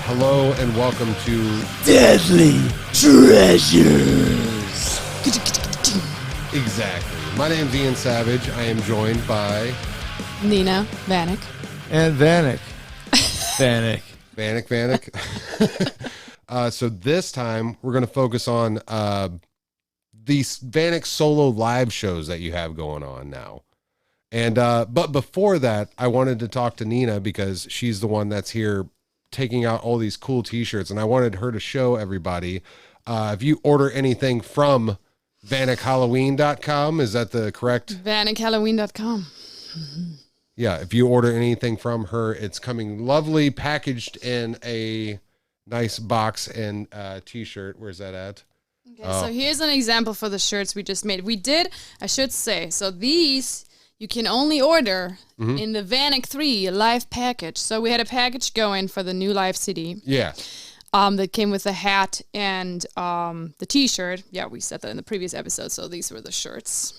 Hello and welcome to Deadly Treasures. Exactly. My name's Ian Savage. I am joined by Nina, Vanek. And Vanek. Vanek. So this time we're going to focus on these Vanek solo live shows that you have going on now. And but before that, I wanted to talk to Nina because she's the one that's here taking out all these cool t-shirts, and I wanted her to show everybody. If you order anything from VANIKHalloween.com, is that the correct? VANIKHalloween.com. Yeah, if you order anything from her, it's coming lovely packaged in a nice box and t-shirt. Where's that at? Okay, so here's an example for the shirts we just made. I should say, so these you can only order in the Vanek 3 live package. So we had a package going for the new live CD. Yeah. That came with a hat and the t-shirt. Yeah, we said that in the previous episode. So these were the shirts.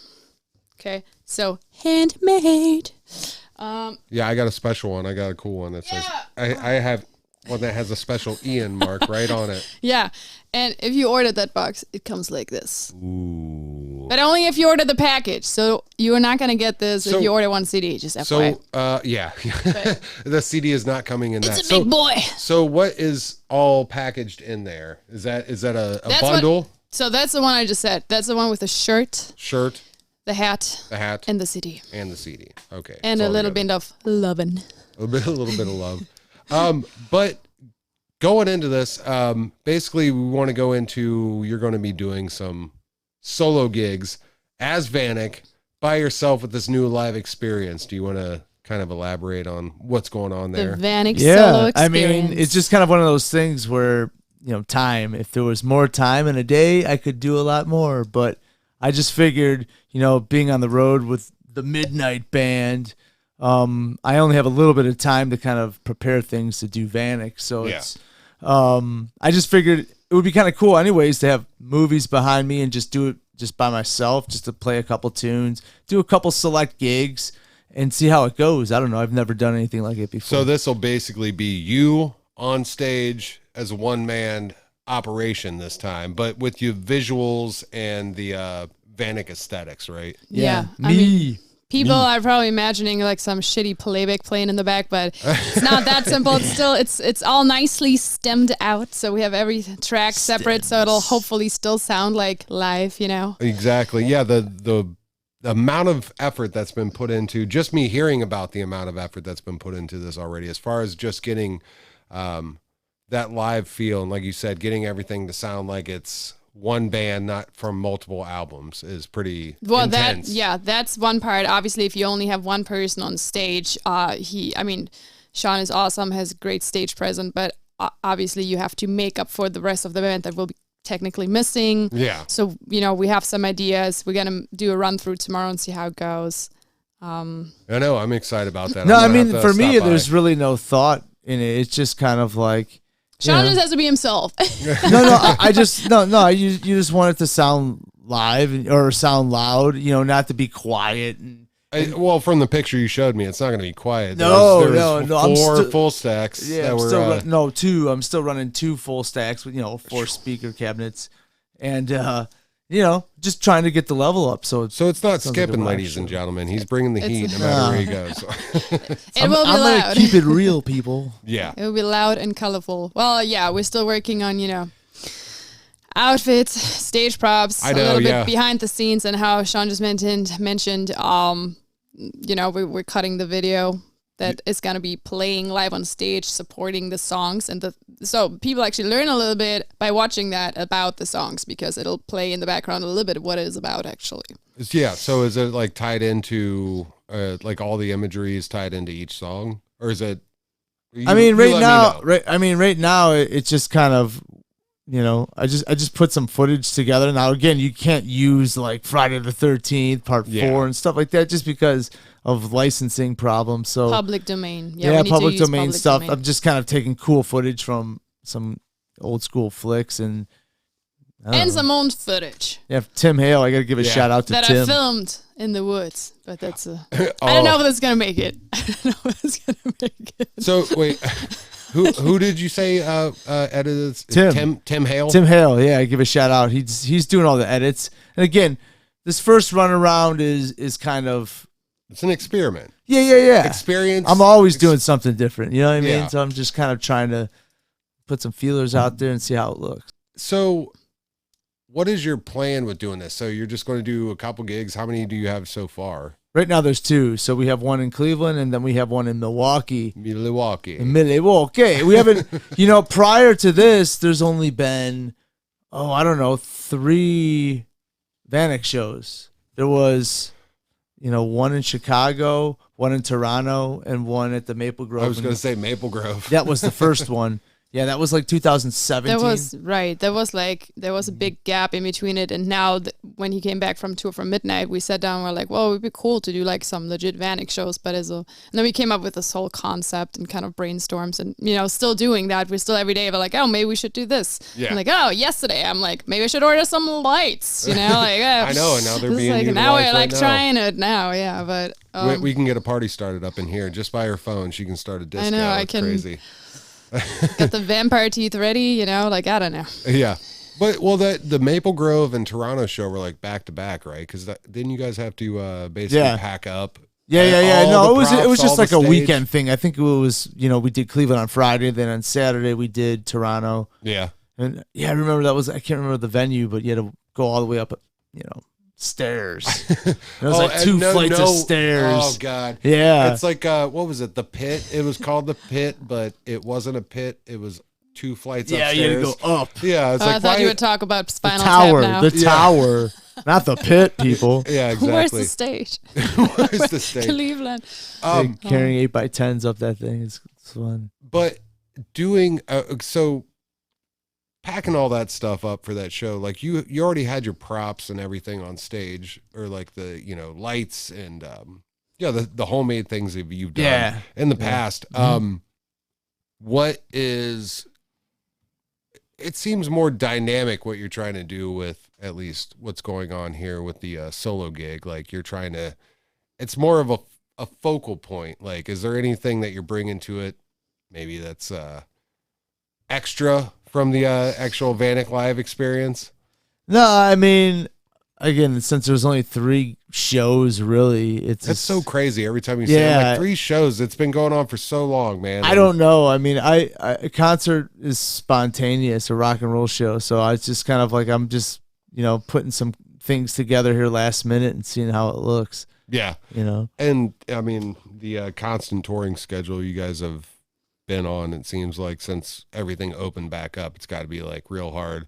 Okay, so handmade. Yeah, I got a special one. I got a cool one that says, I have one that has a special Ian mark right on it. Yeah, and if you order that box, it comes like this. Ooh. But only if you order the package. So you are not going to get this if you order one CD, just FYI. So, yeah. The CD is not coming in that. It's a big boy. So what is all packaged in there? Is that a bundle? So that's the one I just said. That's the one with the shirt, the hat, and the CD. Okay. And a little bit of lovin'. A little bit of love. But going into this, basically we want to go into, you're going to be doing some solo gigs as Vanek by yourself with this new live experience. Do you want to kind of elaborate on what's going on there? The Vanek solo experience. I mean, it's just kind of one of those things where, time. If there was more time in a day, I could do a lot more. But I just figured, being on the road with the Midnight Band, I only have a little bit of time to kind of prepare things to do Vanek. So it's, I just figured it would be kind of cool anyways to have movies behind me and just do it just by myself, just to play a couple tunes, do a couple select gigs and see how it goes. I don't know. I've never done anything like it before. So this will basically be you on stage as a one-man operation this time, but with your visuals and the Vanek aesthetics, right? Yeah. People are probably imagining like some shitty playback playing in the back, but it's not that simple. It's all nicely stemmed out, so we have every track separate, so it'll hopefully still sound like live, Exactly. Yeah, the amount of effort that's been put into, just me hearing about the amount of effort that's been put into this already, as far as just getting that live feel, and like you said, getting everything to sound like it's one band, not from multiple albums, is pretty intense. That's one part. Obviously, if you only have one person on stage, Shaun is awesome, has great stage presence, but obviously you have to make up for the rest of the band that will be technically missing. Yeah. So, we have some ideas. We're going to do a run through tomorrow and see how it goes. I know, I'm excited about that. No, for me, there's really no thought in it. It's just kind of like, Shaun just has to be himself. I you just want it to sound live or sound loud, not to be quiet. Well, from the picture you showed me, it's not going to be quiet. No. Four full stacks. Yeah, two. I'm still running 2 full stacks with 4 speaker cabinets, and just trying to get the level up. So it's not skipping, ladies and gentlemen. He's bringing the heat no matter where he goes. It will be loud. I'm gonna keep it real, people. Yeah. It will be loud and colorful. Well, yeah, we're still working on, outfits, stage props, a little bit behind the scenes, and how Shaun just mentioned, we're cutting the video that is going to be playing live on stage, supporting the songs. And so people actually learn a little bit by watching that about the songs, because it'll play in the background a little bit what it is about, actually. Yeah. So is it like tied into, like all the imagery is tied into each song? Or is it? Right now, it's just kind of, I just put some footage together. Now, again, you can't use like Friday the 13th, part 4 and stuff like that, just because of licensing problems. So public domain. Yeah, public domain stuff. I'm just kind of taking cool footage from some old school flicks and some old footage. Yeah, Tim Hale, I got to give a shout out to Tim. That I filmed in the woods, but that's I don't know if that's going to make it. So wait, Who did you say edited? Tim Hale. Tim Hale, yeah, I give a shout out. He's doing all the edits. And again, this first run around is kind of, it's an experiment. Yeah. Experience. I'm always doing something different. You know what I mean? Yeah. So I'm just kind of trying to put some feelers out there and see how it looks. So, what is your plan with doing this? So you're just going to do a couple gigs. How many do you have so far? Right now there's 2. So we have one in Cleveland and then we have one in Milwaukee. Milwaukee. We haven't, prior to this, there's only been, 3 VANIK shows. There was, one in Chicago, one in Toronto, and one at the Maple Grove. I was going to say Maple Grove. That was the first one. Yeah, that was like 2017. That was right. There was a big gap in between it, and now when he came back from Tour from Midnight, we sat down. And we're like, well, it'd be cool to do like some legit VANIK shows, but and then we came up with this whole concept and kind of brainstorms, and still doing that. We're still every day. We're like, oh, maybe we should do this. Yeah. I'm like, oh, yesterday, I'm like, maybe I should order some lights. Like, I know, and now they're being utilized now we're like right trying it now. Yeah, but we can get a party started up in here just by her phone. She can start a disco. I know, it's crazy. Got the vampire teeth ready, I don't know. Yeah. But, the Maple Grove and Toronto show were like back to back, right? Because didn't you guys have to basically pack up? Yeah. No, it was just like a stage? weekend thing. I think it was, we did Cleveland on Friday, then on Saturday we did Toronto. Yeah. And I remember I can't remember the venue, but you had to go all the way up, stairs. It was like 2 flights of stairs. Oh God. Yeah. It's like what was it? The Pit. It was called the Pit, but it wasn't a pit. It was 2 flights upstairs. Yeah, you had to go up. Yeah, it's I thought you would talk about Spinal tower, Tap now. the tower, not the pit, people. Yeah, exactly. Where's the stage? Where's the stage? Cleveland. Carrying 8x10s up that thing is fun. But doing so. Packing all that stuff up for that show, like you already had your props and everything on stage, or like the lights and the homemade things that you've done in the past. What is? It seems more dynamic what you're trying to do with at least what's going on here with the solo gig. Like you're trying to, it's more of a focal point. Like, is there anything that you're bringing to it? Maybe that's extra from the actual VANIK live experience? No, I mean, again, since there was only 3 shows, really, it's so crazy every time you say it. Like 3 shows. It's been going on for so long, man. I don't know. I mean, a concert is spontaneous, a rock and roll show. So it's just kind of like I'm just putting some things together here last minute and seeing how it looks. Yeah, And I mean, the constant touring schedule you guys have been on, it seems like, since everything opened back up, it's got to be like real hard,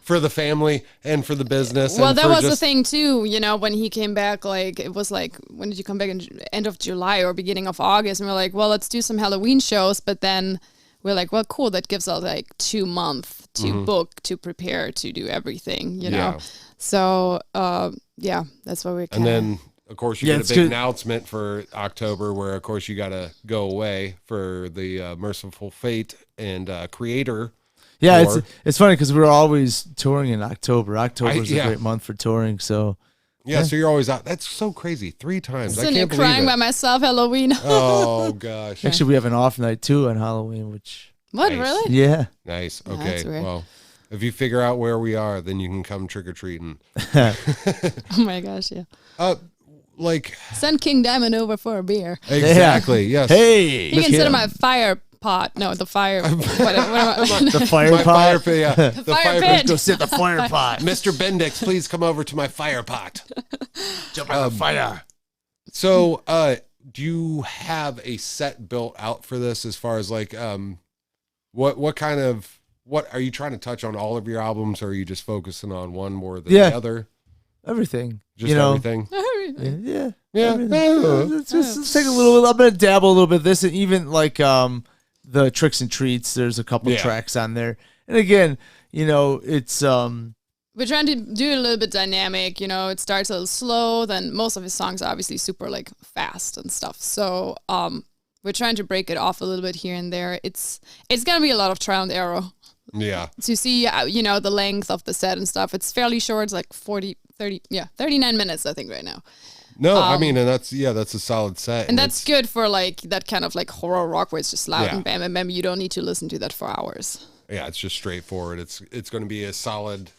for the family and for the business. Well, that was the thing too, when he came back, like it was like, when did you come back? In end of July or beginning of August? And we're like, well, let's do some Halloween shows. But then we're like, well, cool, that gives us like 2 months to book, to prepare, to do everything, So that's what we're and then of course, you get a big announcement for October where, of course, you got to go away for the Merciful Fate and Creator. Yeah, tour. it's funny because we're always touring in October. October is a great month for touring. So so you're always out. That's so crazy. 3 times. Sitting there crying by myself, Halloween. Oh, gosh. Actually, we have an off night, too, on Halloween, which... What, nice. really? Yeah. Nice. Okay, well... If you figure out where we are, then you can come trick-or-treating. Oh, my gosh, yeah. Like, send King Diamond over for a beer. Exactly. Yes. Hey, he can sit in my fire pot. No, the fire. The fire pot. Fire pit. Yeah. The fire pit. Go sit in the fire pot. Mr. Bendix, please come over to my fire pot. Jump on the fire. So, do you have a set built out for this? As far as like, what are you trying to touch on all of your albums, or are you just focusing on one more than the other? Everything. Just everything. Yeah. Everything. Let's take a little. I'm gonna dabble a little bit of this, and even like the Tricks and Treats. There's a couple tracks on there, and again, it's we're trying to do it a little bit dynamic. It starts a little slow. Then most of his songs are obviously super like fast and stuff. So we're trying to break it off a little bit here and there. It's gonna be a lot of trial and error. Yeah. To see, the length of the set and stuff. It's fairly short. It's like 39 minutes, I think, right now. No, I mean, and that's a solid set. And that's good for like that kind of like horror rock where it's just loud and bam, bam, bam. You don't need to listen to that for hours. Yeah, it's just straightforward. It's going to be a solid.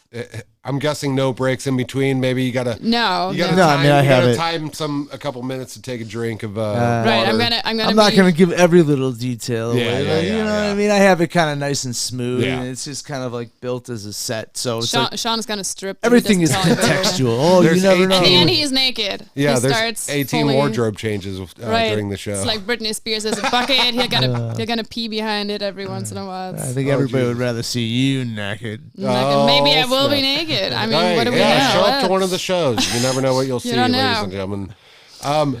I'm guessing no breaks in between. Maybe you gotta no. I have it. Time a couple minutes to take a drink of right. water. I'm not gonna give every little detail away. Yeah, what I mean? I have it kind of nice and smooth, Yeah. and it's just kind of like built as a set. So it's Sean's gonna strip. everything is contextual. Oh, you never know. At the end, he is naked. Yeah, he there's starts 18 fully, wardrobe changes during the show. It's like Britney Spears has a bucket. You're gonna pee behind it every once in a while. I think everybody would rather see you naked. Maybe I will be naked. I mean, what do we know? Show up to one of the shows. You never know what you'll see, don't ladies know. and gentlemen. Man,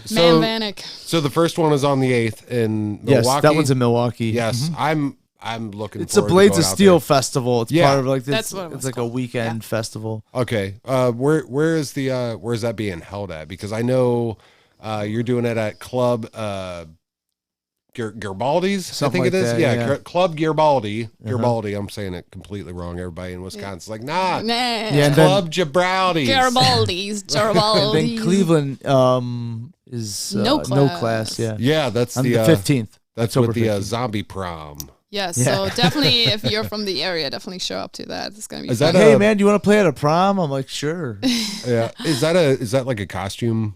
Vanek. So the first one is on the 8th in Milwaukee. Yes, that one's in Milwaukee. Yes, I'm looking. It's a forward to Blades going of out Steel there. festival. It's Yeah. part of like this. That's what it was it's like a weekend festival. Okay, where's that being held at? Because I know you're doing it at Club Garibaldi's. Something I think like it is. that, yeah. Club Garibaldi. Garibaldi. I'm saying it completely wrong. Everybody in Wisconsin's like, nah. and Club Garibaldi's. Garibaldi's. And then Cleveland is No no class. class. Yeah, Yeah, that's on the the 15th. That's October with the 15th. zombie prom. Yes, so definitely if you're from the area, definitely show up to that. It's gonna be Is fun. that Hey man, do you want to play at a prom? I'm like, sure. Yeah, is that like a costume?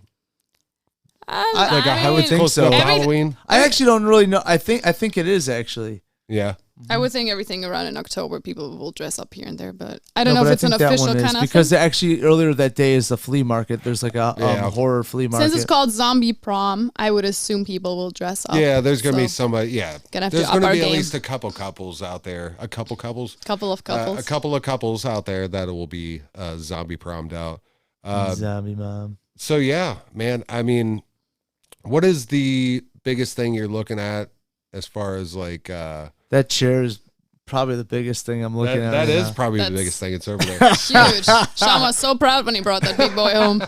I would think Close so. to Halloween. I actually don't really know. I think it is actually. Yeah. I would think everything around in October, people will dress up here and there, but I don't know if it's an I think that official one is, kind of because thing. actually earlier that day is the flea market. There's like a horror flea market. Since it's called Zombie Prom, I would assume people will dress up. Yeah, there's gonna be So, somebody. Yeah, Gonna have to there's up gonna our be at game. least a couple couples out there. A couple couples. couple of couples. A couple of couples out there that will be zombie prommed out. Zombie mom. So yeah, man. I mean, what is the biggest thing you're looking at as far as like? That chair is probably the biggest thing I'm looking at. That right is now. probably the That's- bigg's thing. It's over there. Huge. Shaun was so proud when he brought that big boy home.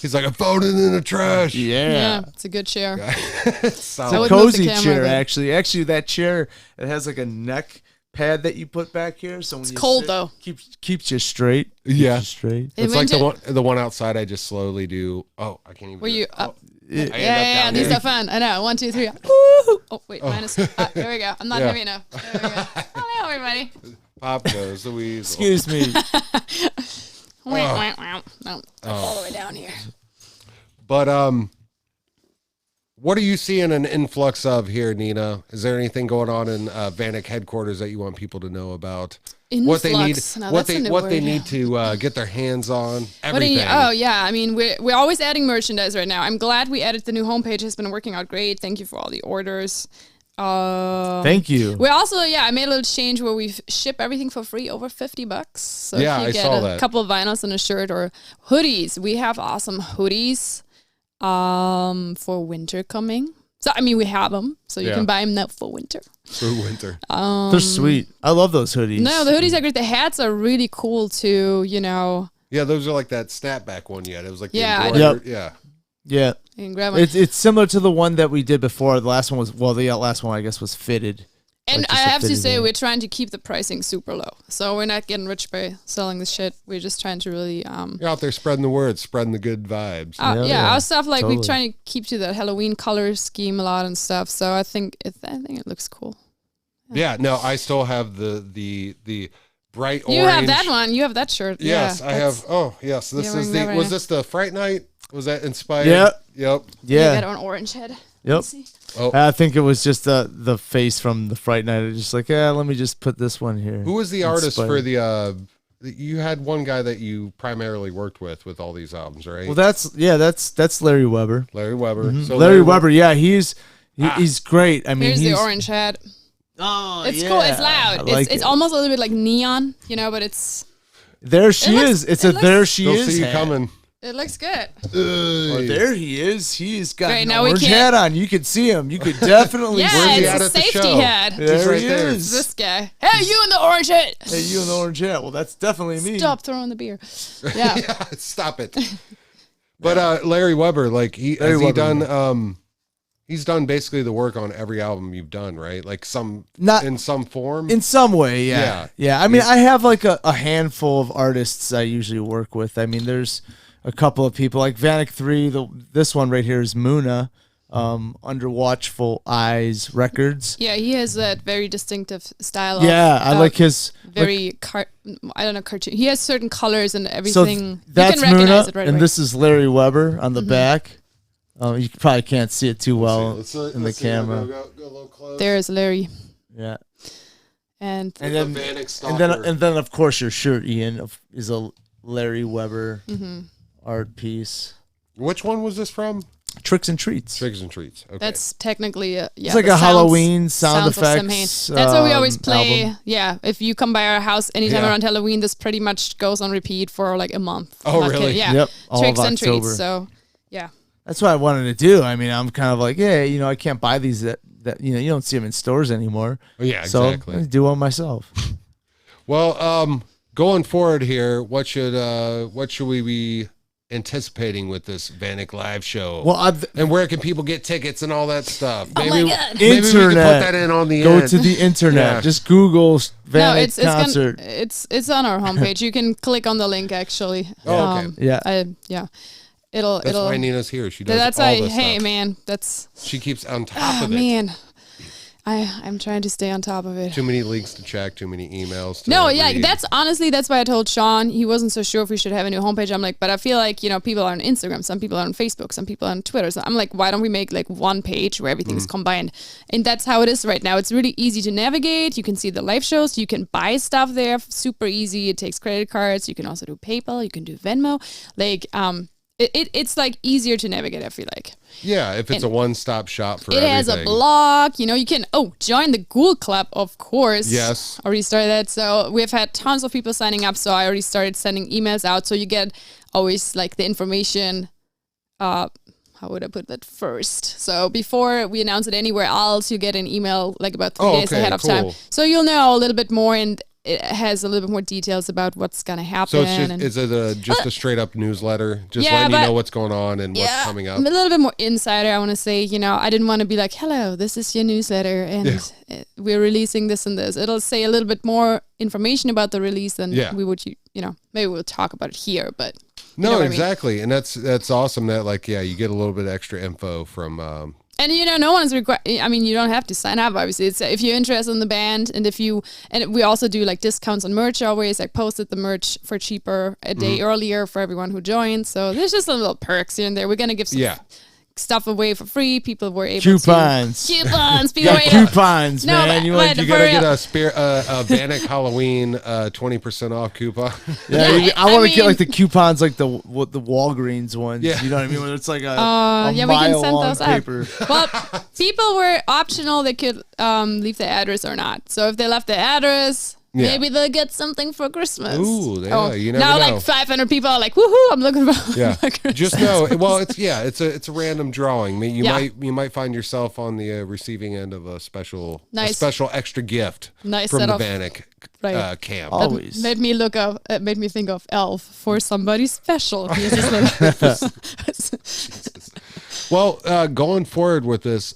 He's like, I found it in the trash. Yeah, it's a good chair. It's It's solid. a would move the cozy camera chair, a bit. actually. Actually, that chair, it has like a neck pad that you put back here. So when It's you cold, sit, though. Keeps you straight. Keeps Yeah. you straight. In It's like winter- the one outside. I just slowly do. Oh, I can't even. Were do you it. up? I end up Yeah, down these here. are fun. I know. 1, 2, 3. Woo! Oh, wait, minus. There we go. I'm not Yeah. heavy enough. There we go. Hello, everybody. Pop goes the weasel. Excuse me. Wah, wah, wah. No, all the way down here. But what are you seeing an influx of here, Nina? Is there anything going on in Vanek headquarters that you want people to know about? What they need, Influx. Now, what that's a new they word. need to get their hands on. What do you, Everything. oh yeah, I mean we're always adding merchandise right now. I'm glad we added the new homepage. It's been working out great. Thank you for all the orders. Thank you. We also I made a little change where we ship everything for free over $50. So Yeah, if you I get saw a that. couple of vinyls and a shirt or hoodies, we have awesome hoodies for winter coming. So I mean we have them, so you Yeah. can buy them now for winter. For winter. They're sweet. I love those hoodies. No, the hoodies are great. The hats are really cool too. You know, Yeah, those are like that snapback one yet. It was like the Yeah, I embroidered- know. yeah. Yeah. you can grab them. It's similar to the one that we did before. The last one was the last one I guess was fitted. And Like I just a have to fitted say, one. we're trying to keep the pricing super low. So we're not getting rich by selling this shit. We're just trying to really, You're out there spreading the word, spreading the good vibes. Yeah, our stuff, like totally. we're trying to keep to that Halloween color scheme a lot and stuff. So I think it looks cool. Yeah, no, I still have the bright orange. You have that one. You have that shirt. Yes, yeah, I that's- have. Oh, yes. This Yeah, is we're the. right Was now. this the Fright Night? Was that inspired? Yep. Yep. You Yeah. got an orange head. Yep. See? Oh, I think it was just the face from the Fright Night. It's just like, let me just put this one here. who was the artist Inspired. for the? You had one guy that you primarily worked with all these albums, right? Well, that's Larry Weber. Larry Weber. Mhm. So Larry Weber, yeah, he's great. I mean, Here's he's the orange head. Oh, It's cool. It's loud. I like It's it. almost a little bit like neon, but it's There she looks- is. It's it a looks- there she They'll is. see you hat. coming. it looks good. Oh, there he is. He's got Right, an now we orange can't- hat on. You could see him. You could definitely Yeah, see he it's at him. a at the safety show? head. There right he there. is. This guy. Hey, you in the orange head. Hey, you in the orange hat. Well, that's definitely me. Stop throwing the beer. Yeah. Yeah, stop it. But Larry Weber, like Larry has he Weber, done? He's done basically the work on every album you've done, right? Like Not in some form. in some way, yeah. Yeah. I mean, I have like a handful of artists I usually work with. I mean, there's a couple of people like Vanek 3. This one right here is Muna, Under Watchful Eyes Records. Yeah, he has that very distinctive style. Yeah, I like his very I don't know, cartoon. He has certain colors and everything. So that's you can recognize Muna, it right and away. this is Larry Weber on the back. You probably can't see it too well Let's in the camera. Go a little close. There's Larry. Yeah. And then the Vanek and stalker. then of course your shirt, Ian, is a Larry Weber art piece. Which one was this from? Tricks and Treats. Tricks and Treats. Okay. that's technically It's like a Halloween sound sounds of Sam Hain. effects. That's what we always play. album. Yeah, if you come by our house anytime Yeah. around Halloween, this pretty much goes on repeat for like a month. Oh, Not really? kidding. Yeah. Yep, all Tricks of and October. treats. So yeah. That's what I wanted to do. I mean, I'm kind of like, yeah, I can't buy these that you don't see them in stores anymore. Oh, yeah, So exactly. I do one myself. Well, going forward here, what should we be anticipating with this Vanek live show? Well, and where can people get tickets and all that stuff? Oh my God. Maybe we can put Internet. that in on the Go end. to the internet. Yeah. Just Google Vanek No, it's concert. it's on our homepage. You can click on the link actually. Oh, okay. Yeah. It'll That's why Nina's here. She does that's all why this hey stuff. man, that's She keeps on top of it. man. I'm trying to stay on top of it. Too many links to check, too many emails to No, yeah, read. that's why I told Shaun he wasn't so sure if we should have a new homepage. I'm like, but I feel like, people are on Instagram, some people are on Facebook, some people are on Twitter. So I'm like, why don't we make like one page where everything is combined? And that's how it is right now. It's really easy to navigate. You can see the live shows. You can buy stuff there. Super easy. It takes credit cards. You can also do PayPal. You can do Venmo. Like, it's like easier to navigate, I feel like. Yeah, if it's a one-stop shop for It everything. has a blog, you can join the Ghoul Club, of course. Yes. Already started that. So we've had tons of people signing up. So I already started sending emails out. So you get always like the information, how would I put that first? So before we announce it anywhere else, you get an email like about 3 days ahead of time. So you'll know a little bit more, and it has a little bit more details about what's going to happen. So it's just, is it just a straight up newsletter? Just letting you know what's going on and what's coming up? I'm a little bit more insider, I want to say. I didn't want to be like, hello, this is your newsletter, and we're releasing this and this. It'll say a little bit more information about the release than we would, maybe we'll talk about it here, but... No, exactly. I mean? And that's awesome that you get a little bit extra info from... And no one is required. I mean, you don't have to sign up. Obviously, it's if you're interested in the band, and we also do like discounts on merch always. I posted the merch for cheaper a day earlier for everyone who joins. So there's just a little perks here and there. We're gonna give some stuff away for free. People were able coupons. People were able. Coupons, No, man. but you gotta get a Vanek Halloween 20% off coupon. Yeah, I want to get mean- like the coupons, like the Walgreens ones. Yeah. You know what I mean? When it's like a we can mile send long those paper. out. Well, people were optional. They could leave their address or not. So if they left their address, maybe they'll get something for Christmas. Ooh, yeah, you never now know. like 500 people are like, woohoo! I'm looking for. Yeah, for Christmas. just know. Well, it's a random drawing. I mean, you Yeah. might find yourself on the receiving end of a special Nice. extra gift Nice from set the of- Vanek Right. camp. Oh. Always. Made me think of Elf for somebody special. He has this little- Well, going forward with this,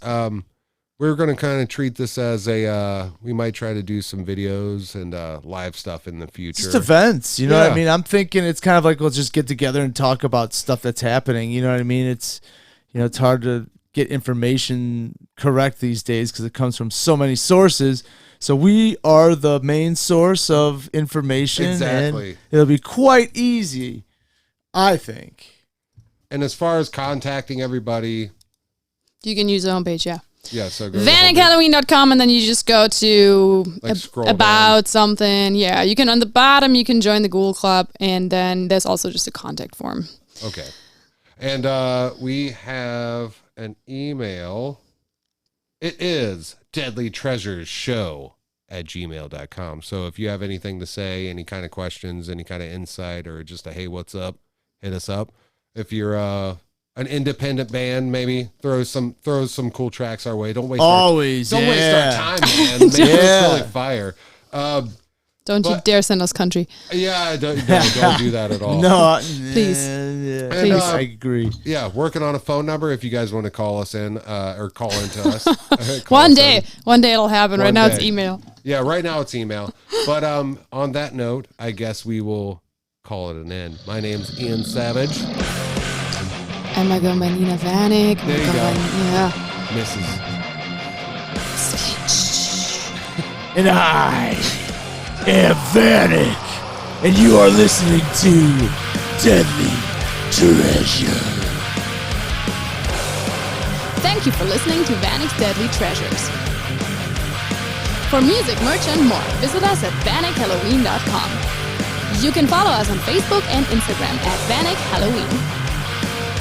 we're going to kind of treat this as we might try to do some videos and live stuff in the future. Just events, you know what Yeah. I mean? I'm thinking it's kind of like let's just get together and talk about stuff that's happening. You know what I mean? It's it's hard to get information correct these days because it comes from so many sources. So we are the main source of information. Exactly. And it'll be quite easy, I think. And as far as contacting everybody, You can use the homepage, yeah. yeah, so go to the homepage. VANIKHalloween.com, and then you just go to Like scroll about something. Yeah, you can on the bottom you can join the Ghoul Club, and then there's also just a contact form. Okay. And we have an email. It is deadlytreasureshow@gmail.com. So if you have anything to say, any kind of questions, any kind of insight, or just a hey, what's up, hit us up. If you're an independent band, maybe throw some cool tracks our way. Don't waste Always, don't waste our time, man. Make Yeah. this really fire. Don't you But- dare send us country. Yeah, don't do that at all. No, Please. Please. I agree. Yeah, working on a phone number if you guys want to call us in or call into us. Call One us day in. it'll happen. Right One now it's day. email. Yeah, right now it's email. But on that note, I guess we will call it an end. My name's Ian Savage. And I go by Nina Vanek. There you go. Yeah. Mrs. And I am Vanek, and you are listening to Deadly Treasure. Thank you for listening to Vanek's Deadly Treasures. For music, merch, and more, visit us at VANIKHalloween.com. You can follow us on Facebook and Instagram at Vanek Halloween.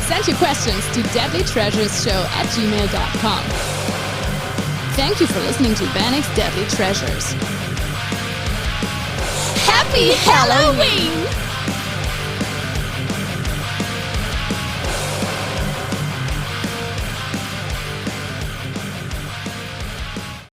Send your questions to deadlytreasureshow@gmail.com. Thank you for listening to Vanek's Deadly Treasures. Happy Halloween!